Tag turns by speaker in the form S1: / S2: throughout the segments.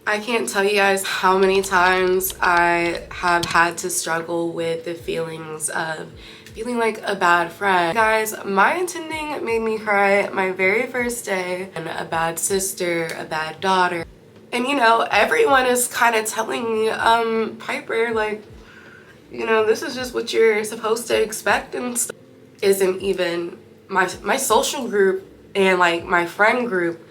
S1: I can't tell you guys how many times I have had to struggle with the feelings of feeling like a bad friend. Guys, my attending made me cry my very first day, and a bad sister, a bad daughter. And you know, everyone is kind of telling me, Piper, like, you know, this is just what you're supposed to expect and stuff. Isn't even my social group and like my friend group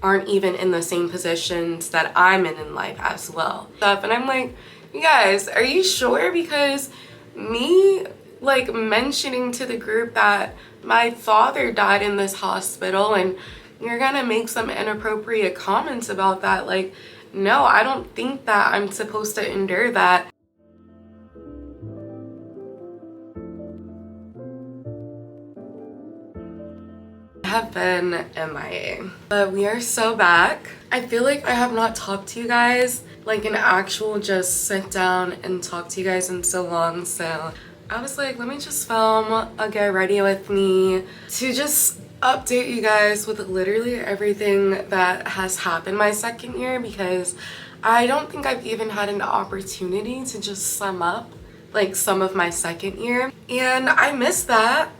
S1: aren't even in the same positions that I'm in life as well. And I'm like, you guys, are you sure? Because me like mentioning to the group that my father died in this hospital and you're gonna make some inappropriate comments about that, like, no, I don't think that I'm supposed to endure that. Have been MIA, but we are so back. I feel like I have not talked to you guys like an actual just sit down and talk to you guys in so long, so I was like, let me just film a get ready with me to just update you guys with literally everything that has happened my second year, because I don't think I've even had an opportunity to just sum up like some of my second year, and I miss that.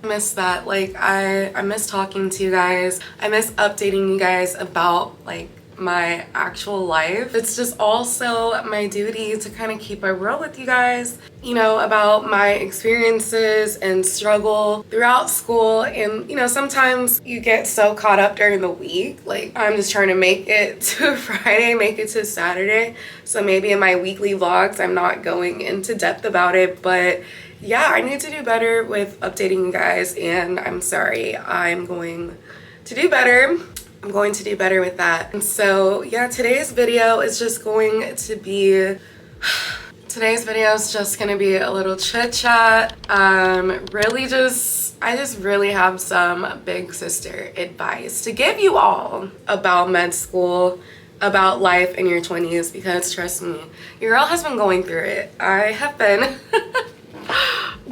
S1: Like I miss talking to you guys. I miss updating you guys about like my actual life. It's just also my duty to kind of keep it real with you guys, you know, about my experiences and struggle throughout school. And you know, sometimes you get so caught up during the week, like I'm just trying to make it to Friday, make it to Saturday, so maybe in my weekly vlogs I'm not going into depth about it. But yeah, I need to do better with updating you guys, and I'm sorry. I'm going to do better. I'm going to do better with that. And so yeah, today's video is just going to be a little chit chat. I just really have some big sister advice to give you all about med school, about life in your 20s, because trust me, your girl has been going through it. I have been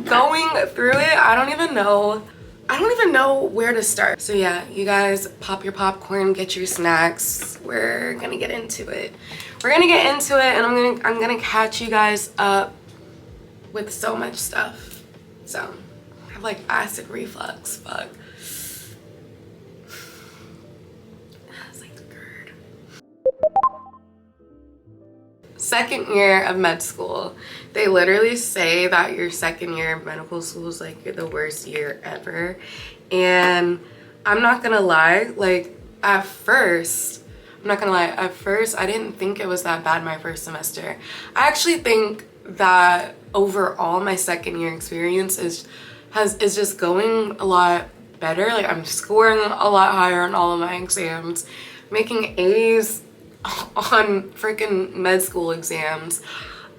S1: going through it. I don't even know where to start. So yeah, you guys pop your popcorn, get your snacks. We're gonna get into it. And I'm gonna catch you guys up with so much stuff. So I have like acid reflux, fuck. It's like the GERD. Second year of med school. They literally say that your second year of medical school is like the worst year ever. And I'm not gonna lie, like at first I didn't think it was that bad my first semester. I actually think that overall my second year experience is just going a lot better. Like I'm scoring a lot higher on all of my exams, making A's on freaking med school exams.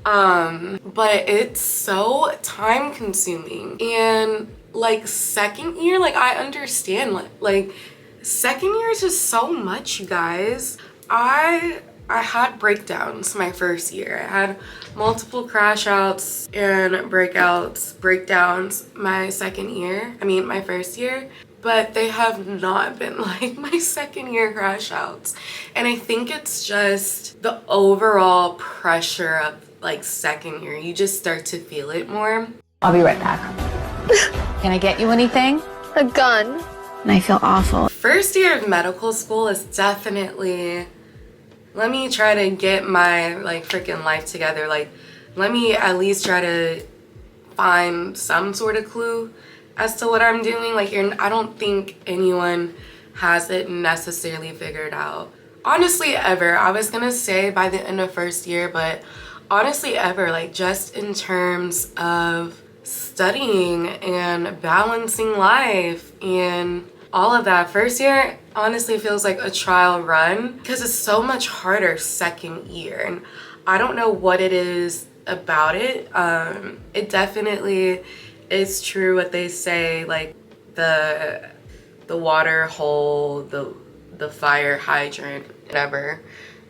S1: But it's so time consuming. And like second year, like I understand, like second year is just so much, you guys. I had breakdowns my first year. I had multiple crash outs and breakdowns my first year, but they have not been like my second year crash outs. And I think it's just the overall pressure of like second year. You just start to feel it more.
S2: I'll be right back. Can I get you anything?
S3: A gun.
S2: And I feel awful.
S1: First year of medical school is definitely, let me try to get my like freaking life together. Like, let me at least try to find some sort of clue as to what I'm doing. Like, I don't think anyone has it necessarily figured out. Honestly, ever. I was gonna say by the end of first year, but honestly, ever. Like, just in terms of studying and balancing life and all of that. First year honestly feels like a trial run because it's so much harder second year, and I don't know what it is about it. It definitely is true what they say, like the water hole, the fire hydrant, whatever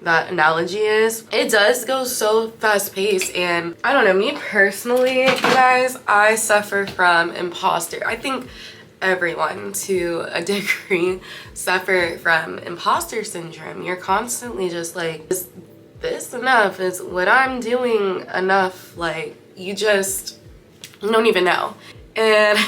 S1: that analogy is. It does go so fast paced, and I don't know, me personally, you guys, I suffer from imposter. I think everyone to a degree suffer from imposter syndrome. You're constantly just like this enough? Is what I'm doing enough? Like, you don't even know. And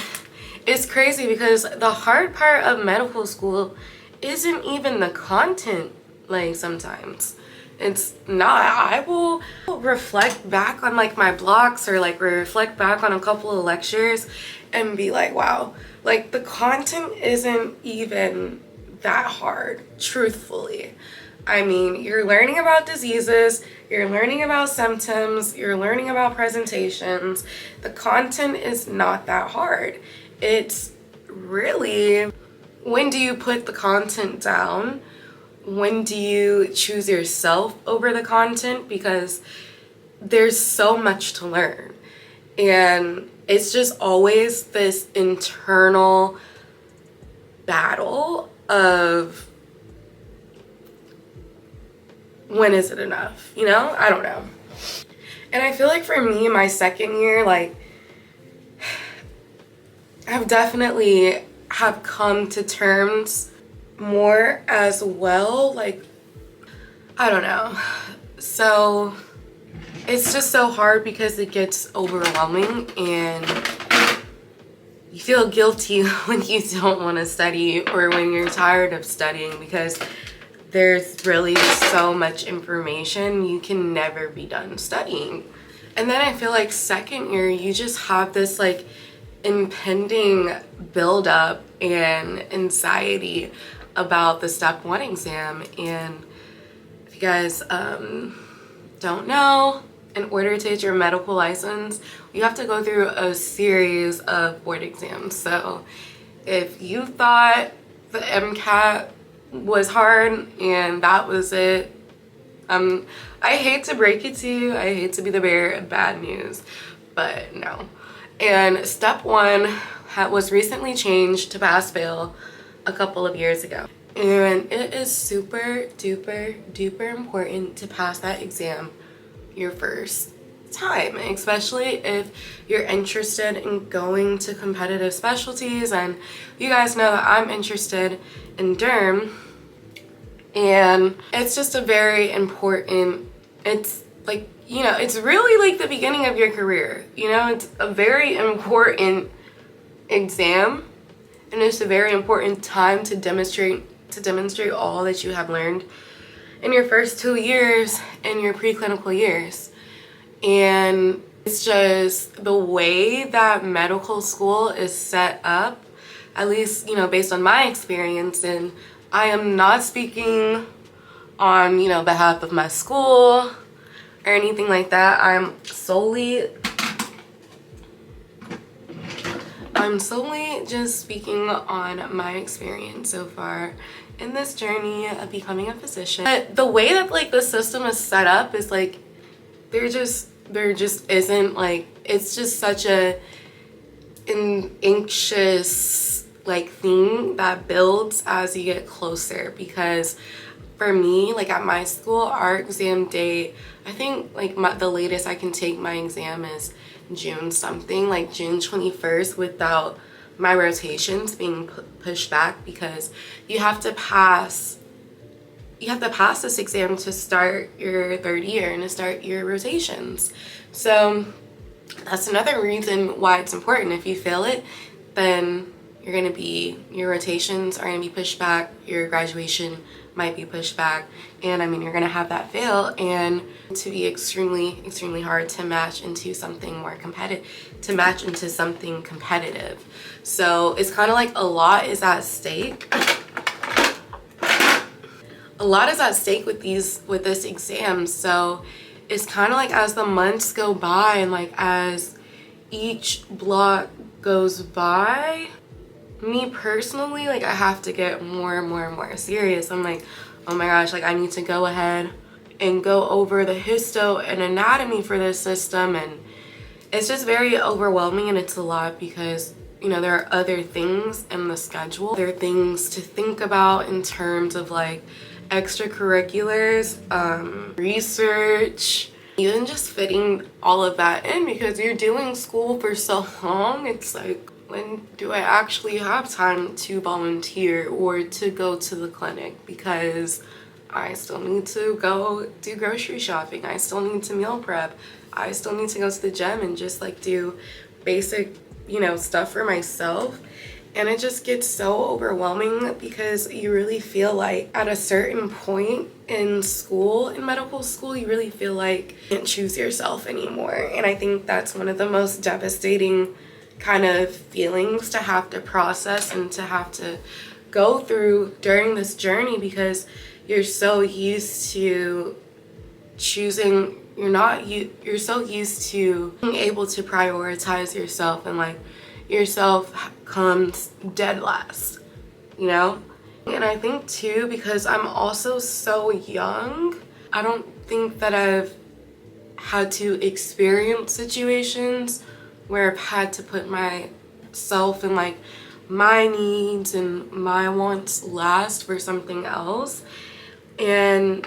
S1: it's crazy because the hard part of medical school isn't even the content. Like, sometimes it's not. I will reflect back on like my blocks or like reflect back on a couple of lectures and be like, wow, like the content isn't even that hard, truthfully. I mean, you're learning about diseases, you're learning about symptoms, you're learning about presentations. The content is not that hard. It's really, when do you put the content down? When do you choose yourself over the content? Because there's so much to learn. And it's just always this internal battle of when is it enough? You know? I don't know. And I feel like for me, my second year, like, I've definitely have come to terms more as well. Like, I don't know. So it's just so hard because it gets overwhelming and you feel guilty when you don't want to study or when you're tired of studying because there's really so much information. You can never be done studying. And then I feel like second year, you just have this like impending buildup and anxiety about the step 1 exam. And if you guys don't know, in order to get your medical license, you have to go through a series of board exams. So if you thought the MCAT was hard and that was it, I hate to break it to you, I hate to be the bearer of bad news, but no. And step 1 was recently changed to pass fail a couple of years ago, and it is super duper important to pass that exam your first time, especially if you're interested in going to competitive specialties. And you guys know that I'm interested in derm, and it's just a very important, it's like, you know, it's really like the beginning of your career, you know. It's a very important exam, and it's a very important time to demonstrate all that you have learned in your first 2 years and your preclinical years. And it's just the way that medical school is set up, at least, you know, based on my experience. And I am not speaking on, you know, behalf of my school or anything like that. I'm solely just speaking on my experience so far in this journey of becoming a physician. But the way that like the system is set up is like there just isn't, like, it's just such an anxious like thing that builds as you get closer. Because for me, like at my school, our exam date, I think like the latest I can take my exam is June something, like June 21st, without my rotations being pushed back, because you have to pass this exam to start your third year and to start your rotations. So that's another reason why it's important. If you fail it, then your rotations are gonna be pushed back, your graduation might be pushed back, and I mean, you're gonna have that fail, and to be extremely hard to match into something more competitive, So it's kind of like a lot is at stake. A lot is at stake with this exam. So it's kind of like as the months go by and like as each block goes by, me personally, like I have to get more and more serious. I'm like, oh my gosh, like I need to go ahead and go over the histo and anatomy for this system. And it's just very overwhelming, and it's a lot because, you know, there are other things in the schedule. There are things to think about in terms of like extracurriculars, research, even just fitting all of that in, because you're doing school for so long. It's like, when do I actually have time to volunteer or to go to the clinic? Because I still need to go do grocery shopping. I still need to meal prep. I still need to go to the gym and just like do basic, you know, stuff for myself. And it just gets so overwhelming because you really feel like at a certain point in school, in medical school, you really feel like you can't choose yourself anymore. And I think that's one of the most devastating kind of feelings to have to process and to have to go through during this journey, because you're so used to choosing, you're so used to being able to prioritize yourself, and like yourself comes dead last, you know? And I think too, because I'm also so young, I don't think that I've had to experience situations where I've had to put myself and like my needs and my wants last for something else. And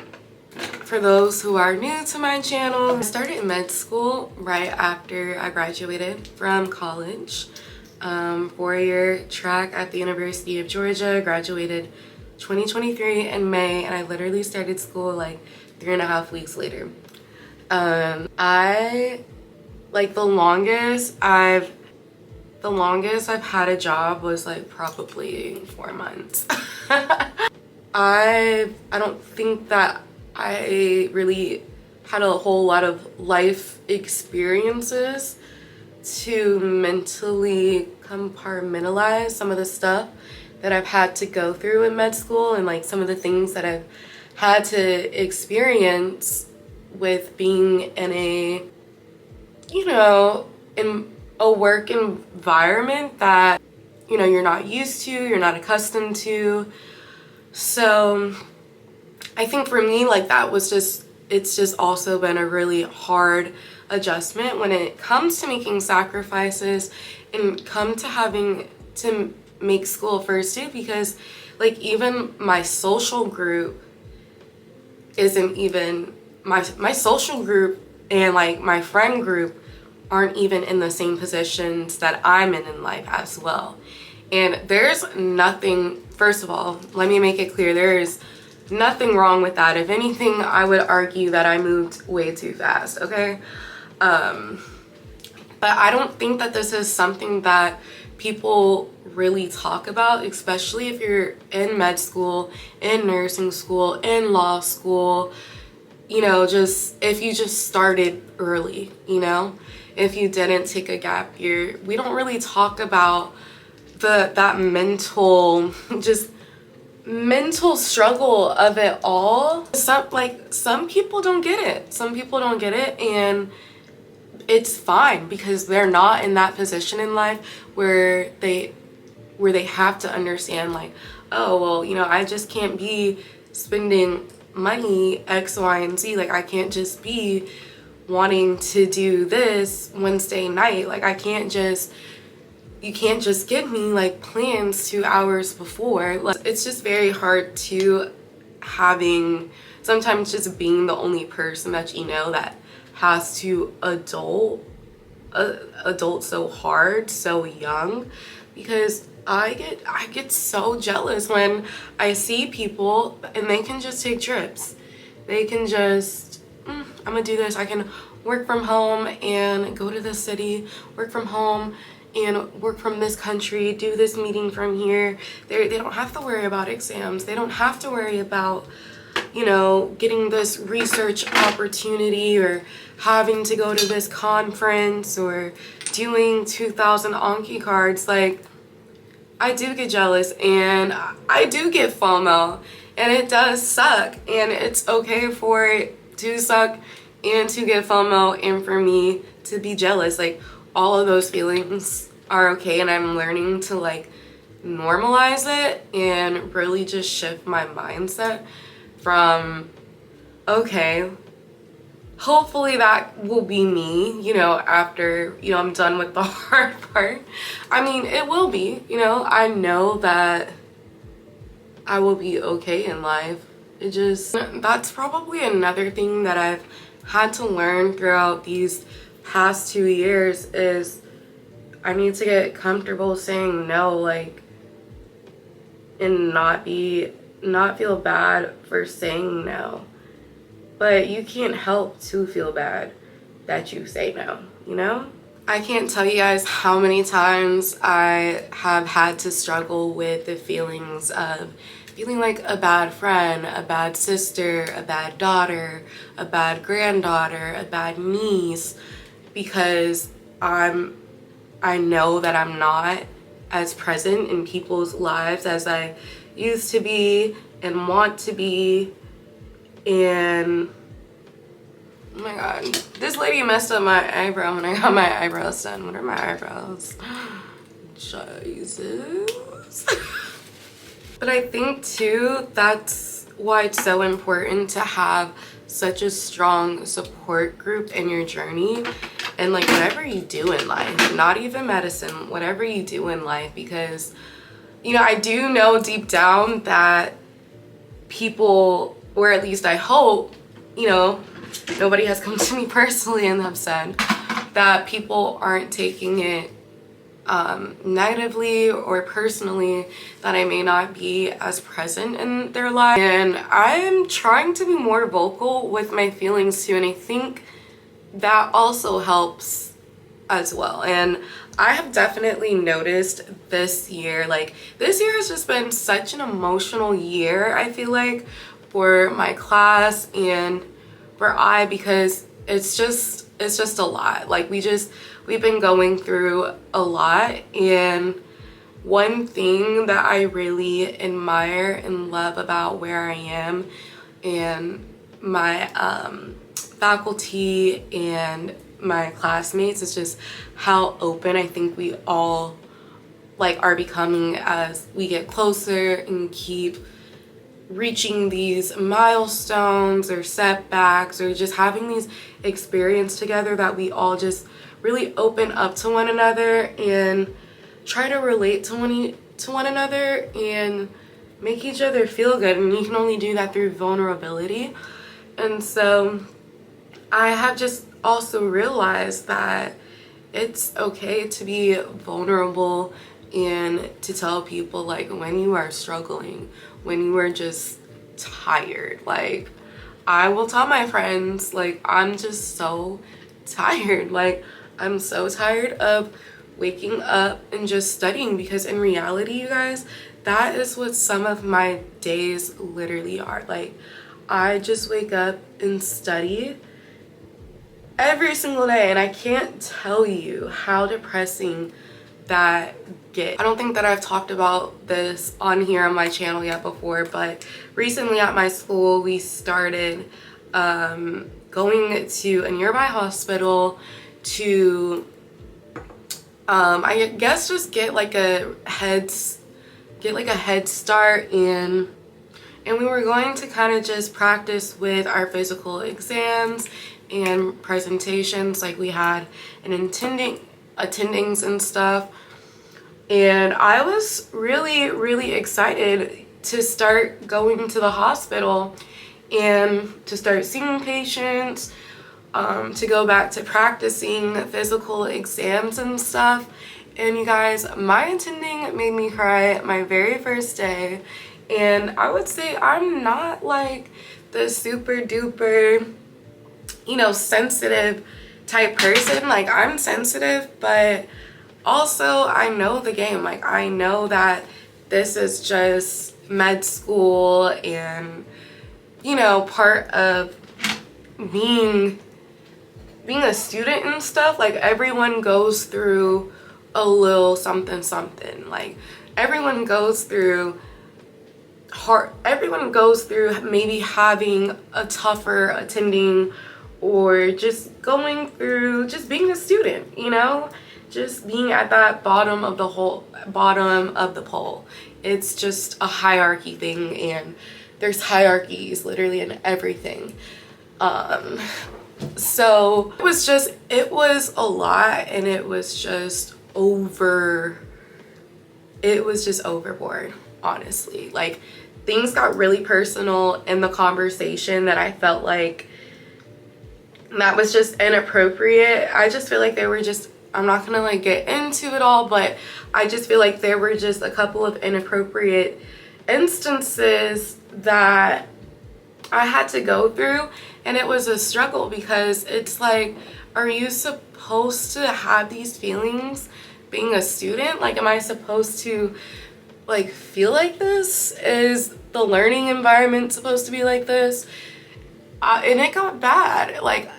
S1: for those who are new to my channel, I started med school right after I graduated from college. 4-year track at the University of Georgia, graduated 2023 in May, and I literally started school like 3.5 weeks later. I like the longest I've had a job was like probably 4 months. I don't think that I really had a whole lot of life experiences to mentally compartmentalize some of the stuff that I've had to go through in med school, and like some of the things that I've had to experience with being in a, you know, in a work environment that, you know, you're not used to, you're not accustomed to. So I think for me, like that was just, it's just also been a really hard adjustment when it comes to making sacrifices and come to having to make school first too, because like even my social group isn't even my social group, and like my friend group aren't even in the same positions that I'm in life as well. And there's nothing, first of all, let me make it clear, there is nothing wrong with that. If anything, I would argue that I moved way too fast, okay? But I don't think that this is something that people really talk about, especially if you're in med school, in nursing school, in law school, you know, just if you just started early, you know, if you didn't take a gap year. We don't really talk about that mental, just mental struggle of it all. Some people don't get it. Some people don't get it, and it's fine because they're not in that position in life where they have to understand like, oh, well, you know, I just can't be spending money X, Y, and Z. Like I can't just be wanting to do this Wednesday night. Like you can't just give me like plans 2 hours before. Like, it's just very hard to sometimes just being the only person that you know that has to adult so hard, so young, because I get so jealous when I see people and they can just take trips. They can just, I'm gonna do this. I can work from home and go to the city, work from home and work from this country, do this meeting from here. They don't have to worry about exams. They don't have to worry about, you know, getting this research opportunity or having to go to this conference or doing 2,000 Anki cards. Like, I do get jealous and I do get FOMO, and it does suck, and it's okay for it to suck and to get FOMO and for me to be jealous. Like, all of those feelings are okay, and I'm learning to like normalize it and really just shift my mindset from, okay, hopefully that will be me, you know, after, you know, I'm done with the hard part. I mean, it will be, you know, I know that I will be okay in life. It just, that's probably another thing that I've had to learn throughout these past 2 years is I need to get comfortable saying no, like, and not not feel bad for saying no, but you can't help to feel bad that you say no, you know? I can't tell you guys how many times I have had to struggle with the feelings of feeling like a bad friend, a bad sister, a bad daughter, a bad granddaughter, a bad niece, because I know that I'm not as present in people's lives as I used to be and want to be. And oh my god, this lady messed up my eyebrow when I got my eyebrows done. What are my eyebrows? Jesus. But I think too, that's why it's so important to have such a strong support group in your journey and like whatever you do in life, not even medicine, whatever you do in life, because you know, I do know deep down that people, or at least I hope, you know, nobody has come to me personally and have said that people aren't taking it negatively or personally, that I may not be as present in their life. And I'm trying to be more vocal with my feelings too, and I think that also helps as well. And I have definitely noticed this year, like this year has just been such an emotional year, I feel like, for my class and for because it's just a lot. Like we've been going through a lot, and one thing that I really admire and love about where I am and my faculty and my classmates is just how open I think we all like are becoming as we get closer and keep reaching these milestones or setbacks, or just having these experiences together, that we all just really open up to one another and try to relate to one another and make each other feel good. And you can only do that through vulnerability. And so I have just also realized that it's okay to be vulnerable and to tell people like when you are struggling, when you are just tired. Like I will tell my friends like I'm just so tired, like I'm so tired of waking up and just studying, because in reality, you guys, that is what some of my days literally are. Like I just wake up and study every single day, and I can't tell you how depressing that gets. I don't think that I've talked about this on here on my channel yet before, but recently at my school we started going to a nearby hospital to I guess just get like a head start in. And we were going to kind of just practice with our physical exams and presentations. Like we had an attendings and stuff. And I was really excited to start going to the hospital and to start seeing patients, to go back to practicing physical exams and stuff. And you guys, my attending made me cry my very first day. And I would say I'm not like the super duper, you know, sensitive type person. Like I'm sensitive, but also I know the game. Like I know that this is just med school and, you know, part of being a student and stuff. Like everyone goes through a little something. Like everyone goes through maybe having a tougher attending, or just going through just being a student, you know, just being at that bottom of the pole. It's just a hierarchy thing, and there's hierarchies literally in everything. So it was a lot, and it was just overboard, honestly. Like things got really personal in the conversation that I felt like that was just inappropriate. I just feel like they were just, I'm not gonna like get into it all, but I just feel like there were just a couple of inappropriate instances that I had to go through, and it was a struggle because it's like, are you supposed to have these feelings being a student? Like, am I supposed to like feel like this? Is the learning environment supposed to be like this? And it got bad. Like,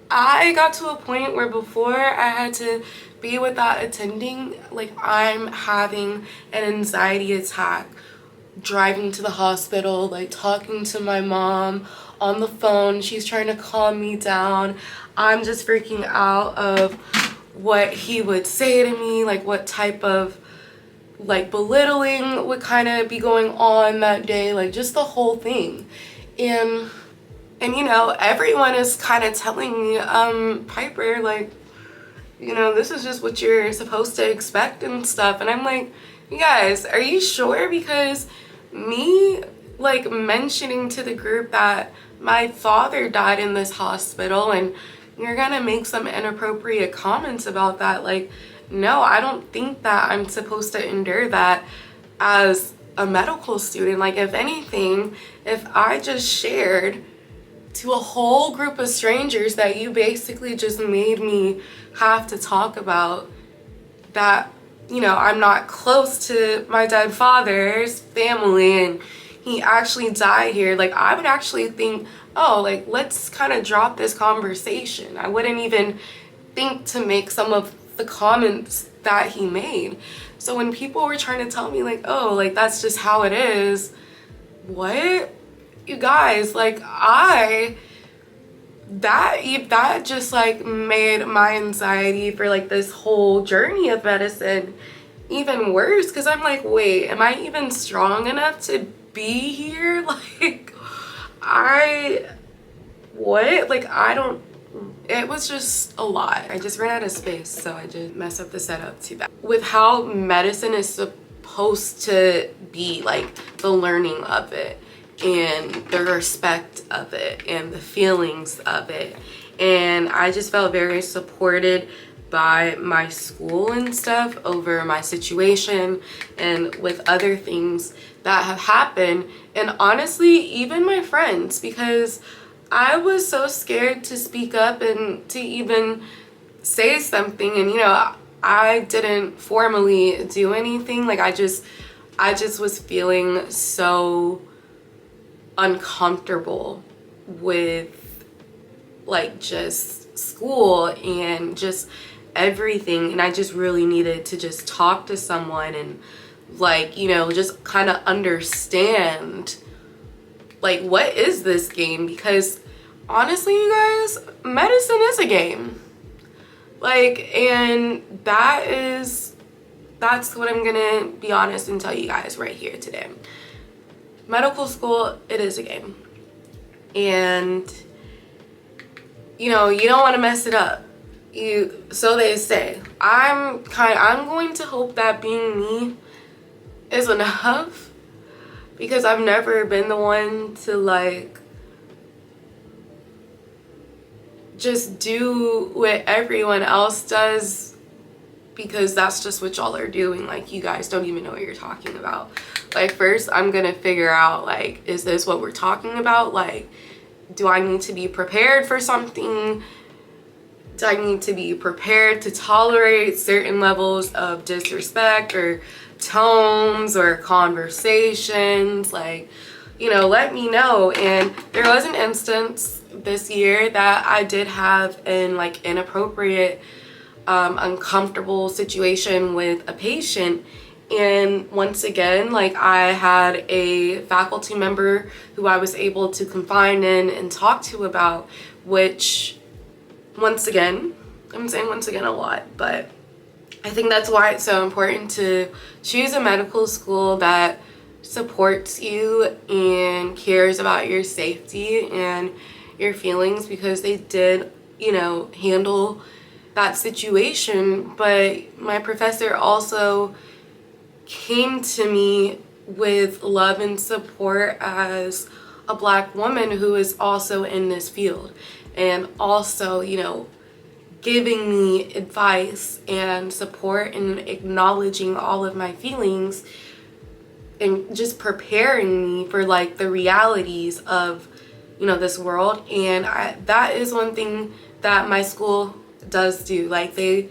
S1: I got to a point where before I had to be without attending, like I'm having an anxiety attack driving to the hospital, like talking to my mom on the phone. She's trying to calm me down. I'm just freaking out of what he would say to me, like what type of like belittling would kind of be going on that day, like just the whole thing. And you know, everyone is kind of telling me, Piper, like, you know, this is just what you're supposed to expect and stuff. And I'm like, you guys, are you sure? Because me like mentioning to the group that my father died in this hospital and you're gonna make some inappropriate comments about that, like, no, I don't think that I'm supposed to endure that as a medical student. Like, if anything, if I just shared to a whole group of strangers that you basically just made me have to talk about that, you know, I'm not close to my dead father's family and he actually died here, like, I would actually think, oh, like, let's kind of drop this conversation. I wouldn't even think to make some of the comments that he made. So when people were trying to tell me like, oh, like that's just how it is, what? You guys, like, that just like made my anxiety for like this whole journey of medicine even worse, because I'm like, wait, am I even strong enough to be here? Like, it was just a lot. I just ran out of space, so I did mess up the setup too bad. With how medicine is supposed to be, like the learning of it and the respect of it and the feelings of it. And I just felt very supported by my school and stuff over my situation and with other things that have happened. And honestly, even my friends, because I was so scared to speak up and to even say something. And you know, I didn't formally do anything. Like, I just was feeling so uncomfortable with like just school and just everything, and I just really needed to just talk to someone and like, you know, just kind of understand like what is this game, because honestly, you guys, medicine is a game. Like, and that's what I'm gonna be honest and tell you guys right here today. Medical school, it is a game. And you know, you don't want to mess it up. So they say. I'm going to hope that being me is enough, because I've never been the one to like just do what everyone else does, because that's just what y'all are doing. Like, you guys don't even know what you're talking about. Like, first I'm gonna figure out, like, is this what we're talking about? Like, do I need to be prepared for something? Do I need to be prepared to tolerate certain levels of disrespect or tones or conversations? Like, you know, let me know. And there was an instance this year that I did have an like inappropriate, uncomfortable situation with a patient. And once again, like, I had a faculty member who I was able to confide in and talk to about, which once again, I'm saying once again a lot, but I think that's why it's so important to choose a medical school that supports you and cares about your safety and your feelings, because they did, you know, handle that situation. But my professor also came to me with love and support as a Black woman who is also in this field, and also, you know, giving me advice and support and acknowledging all of my feelings and just preparing me for like the realities of, you know, this world. And that is one thing that my school does do. Like, they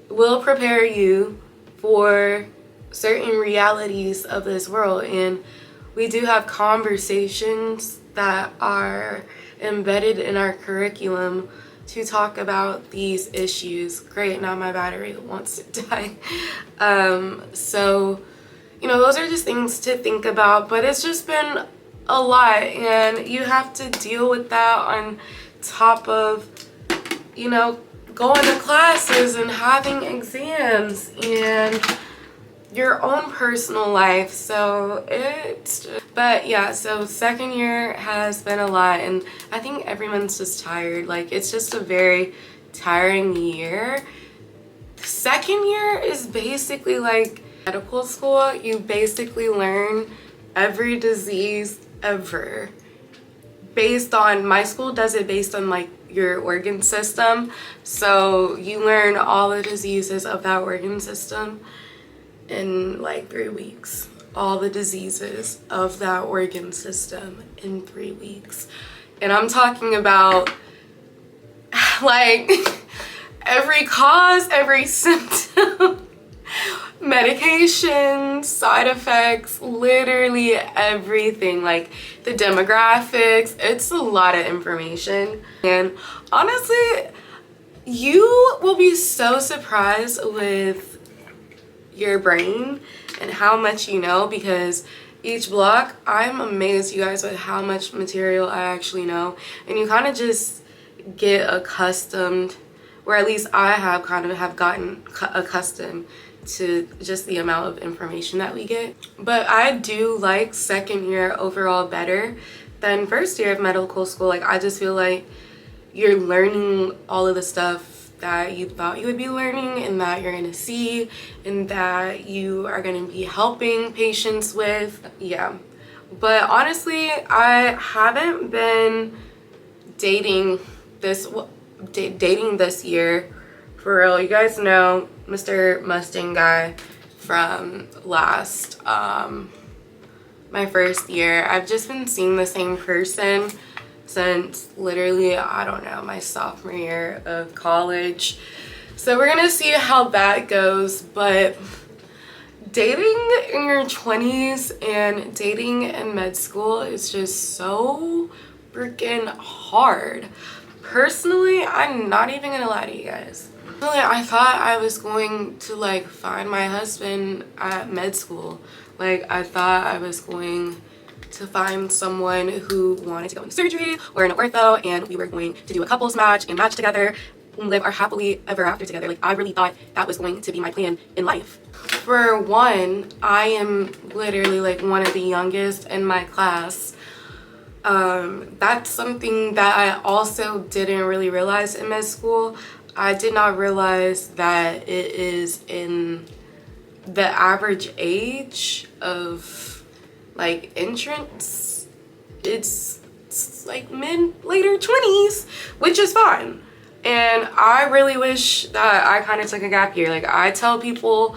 S1: will prepare you for certain realities of this world, and we do have conversations that are embedded in our curriculum to talk about these issues. Great, now my battery wants to die. So, you know, those are just things to think about, but it's just been a lot, and you have to deal with that on top of, you know, going to classes and having exams and your own personal life. So but yeah, so second year has been a lot, and I think everyone's just tired. Like, it's just a very tiring year. Second year is basically like medical school. You basically learn every disease ever based on, my school does it based on like your organ system. So you learn all the diseases of that organ system in like 3 weeks. All the diseases of that organ system in 3 weeks. And I'm talking about like every cause, every symptom, medication, side effects, literally everything, like the demographics. It's a lot of information, and honestly, you will be so surprised with your brain and how much you know, because each block, I'm amazed, you guys, with how much material I actually know. And you kind of just get accustomed, or at least I have gotten accustomed to just the amount of information that we get. But I do like second year overall better than first year of medical school. Like, I just feel like you're learning all of the stuff that you thought you would be learning, and that you're gonna see, and that you are gonna be helping patients with. Yeah, but honestly, I haven't been dating this year for real. You guys know Mr. Mustang guy from last my first year. I've just been seeing the same person since literally, I don't know, my sophomore year of college. So we're gonna see how that goes. But dating in your 20s and dating in med school is just so freaking hard. Personally, I'm not even gonna lie to you guys. I thought I was going to like find my husband at med school. Like, I thought I was going to find someone who wanted to go into surgery or in ortho, and we were going to do a couples match and match together and live our happily ever after together. Like, I really thought that was going to be my plan in life. For one, I am literally like one of the youngest in my class. That's something that I also didn't really realize in med school. I did not realize that it is in the average age of like entrance, it's like later 20s, which is fine. And I really wish that I kind of took a gap year. Like, I tell people,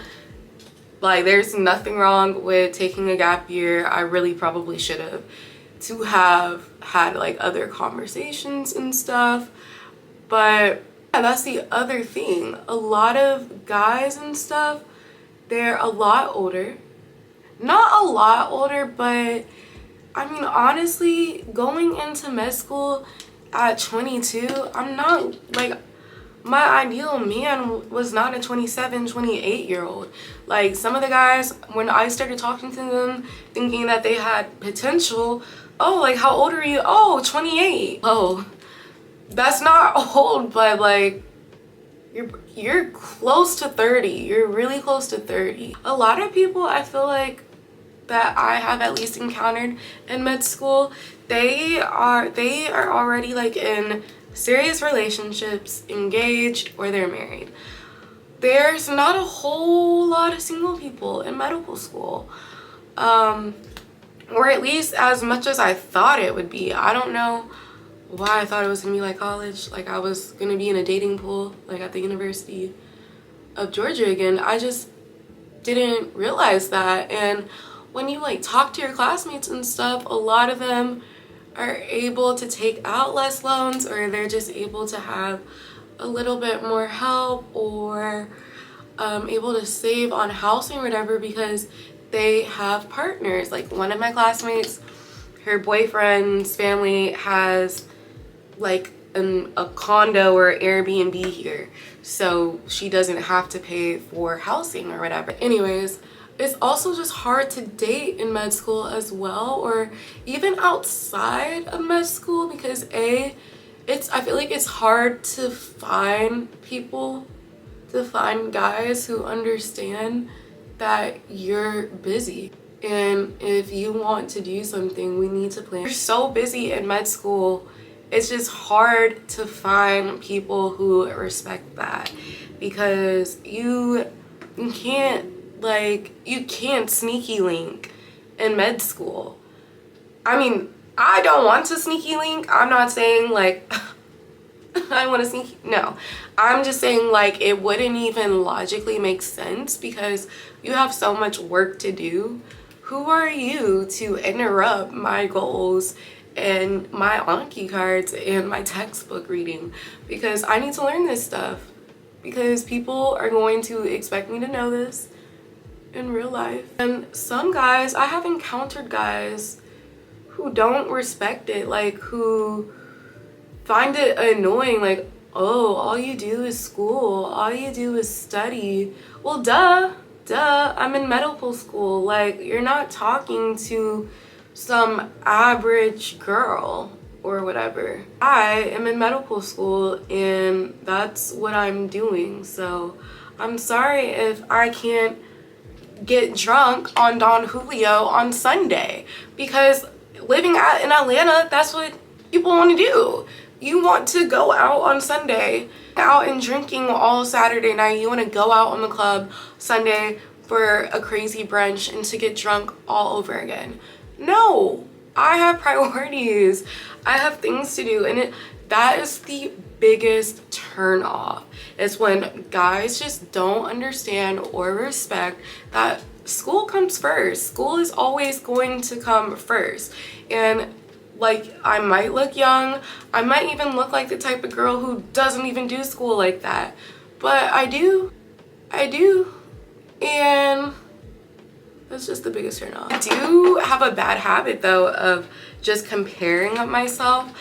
S1: like, there's nothing wrong with taking a gap year. I really probably should have, to have had like other conversations and stuff. But yeah, that's the other thing. A lot of guys and stuff, they're a lot older. Not a lot older, but I mean, honestly, going into med school at 22, I'm not, like, my ideal man was not a 27, 28-year-old. Like, some of the guys, when I started talking to them, thinking that they had potential, oh, like, how old are you? Oh, 28. Oh, that's not old, but like, you're close to 30. You're really close to 30. A lot of people, I feel like, that I have at least encountered in med school, they are already like in serious relationships, engaged, or they're married. There's not a whole lot of single people in medical school, or at least as much as I thought it would be. I don't know why I thought it was gonna be like college, like I was gonna be in a dating pool like at the University of Georgia again. I just didn't realize that. And when you like talk to your classmates and stuff, a lot of them are able to take out less loans, or they're just able to have a little bit more help, or able to save on housing or whatever because they have partners. Like one of my classmates, her boyfriend's family has like a condo or Airbnb here, so she doesn't have to pay for housing or whatever. Anyways, it's also just hard to date in med school as well, or even outside of med school, because I feel like it's hard to find people, to find guys who understand that you're busy. And if you want to do something, we need to plan. You're so busy in med school, it's just hard to find people who respect that, because you can't sneaky link in med school. I mean, I don't want to sneaky link. I'm not saying like I want to sneaky, no. I'm just saying like it wouldn't even logically make sense because you have so much work to do. Who are you to interrupt my goals and my Anki cards and my textbook reading? Because I need to learn this stuff, because people are going to expect me to know this in real life. And some guys, I have encountered guys who don't respect it, like who find it annoying, like, oh, all you do is school, all you do is study. Well, duh, I'm in medical school. Like, you're not talking to some average girl or whatever. I am in medical school and that's what I'm doing. So I'm sorry if I can't get drunk on Don Julio on Sunday, because living in Atlanta, that's what people want to do. You want to go out on Sunday, out and drinking all Saturday night. You want to go out on the club Sunday for a crazy brunch and to get drunk all over again. No, I have priorities. I have things to do, and that is the biggest turn off. Is when guys just don't understand or respect that school comes first. School is always going to come first. And like, I might look young, I might even look like the type of girl who doesn't even do school like that, but I do, and that's just the biggest turn off. I do have a bad habit though of just comparing myself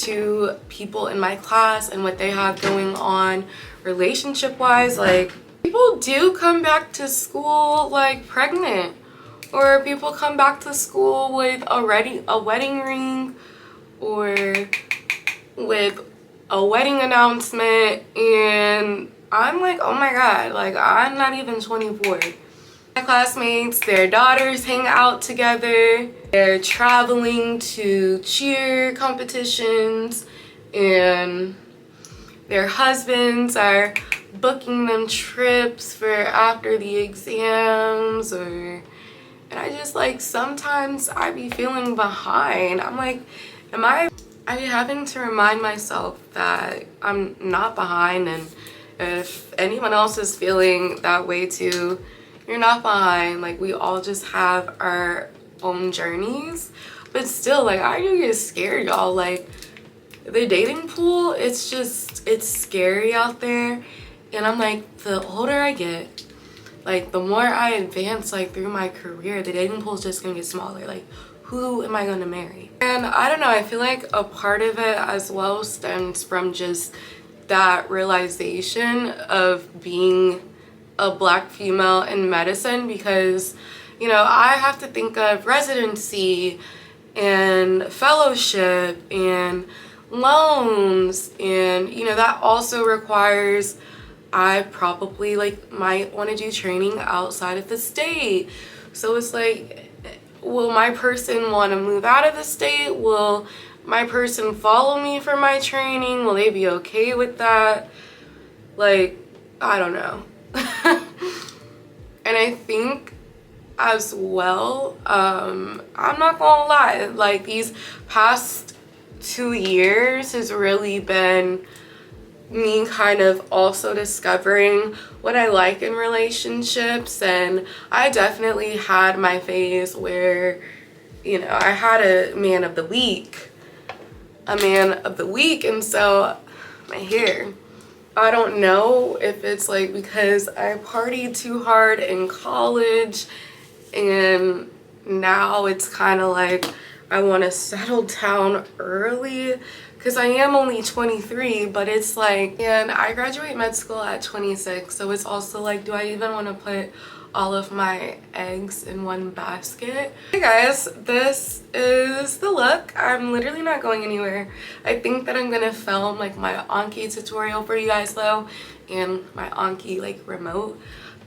S1: to people in my class and what they have going on relationship wise. Like, people do come back to school like pregnant, or people come back to school with a wedding ring, or with a wedding announcement, and I'm like, oh my god, like, I'm not even 24. My classmates, their daughters hang out together, they're traveling to cheer competitions, and their husbands are booking them trips for after the exams, and I just, like, sometimes I be feeling behind. I'm like, I be having to remind myself that I'm not behind, and if anyone else is feeling that way too, you're not behind. Like, we all just have our own journeys. But still, like, I do get scared, y'all. Like, the dating pool, it's scary out there. And I'm like, the older I get, like, the more I advance, like, through my career, the dating pool is just gonna get smaller. Like, who am I gonna marry? And I don't know, I feel like a part of it as well stems from just that realization of being a Black female in medicine, because, you know, I have to think of residency and fellowship and loans, and, you know, that also requires, I probably like might want to do training outside of the state. So it's like, will my person want to move out of the state? Will my person follow me for my training? Will they be okay with that? Like, I don't know. And I think as well, I'm not gonna lie, like, these past 2 years has really been me kind of also discovering what I like in relationships. And I definitely had my phase where, you know, I had a man of the week, and so my hair, I don't know if it's like because I partied too hard in college and now it's kind of like I want to settle down early because I am only 23, but it's like, and I graduate med school at 26, so it's also like, do I even want to put all of my eggs in one basket? Hey guys, this is the look. I'm literally not going anywhere. I think that I'm gonna film like my Anki tutorial for you guys though, and my Anki like remote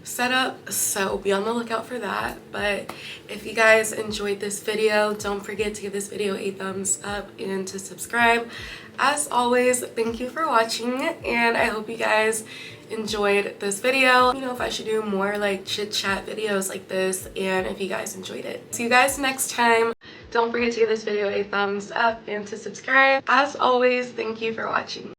S1: setup, so be on the lookout for that. But if you guys enjoyed this video, don't forget to give this video a thumbs up and to subscribe. As always, thank you for watching, and I hope you guys enjoyed this video. You know, if I should do more like chit chat videos like this, and if you guys enjoyed it. See you guys next time. Don't forget to give this video a thumbs up and to subscribe. As always, thank you for watching.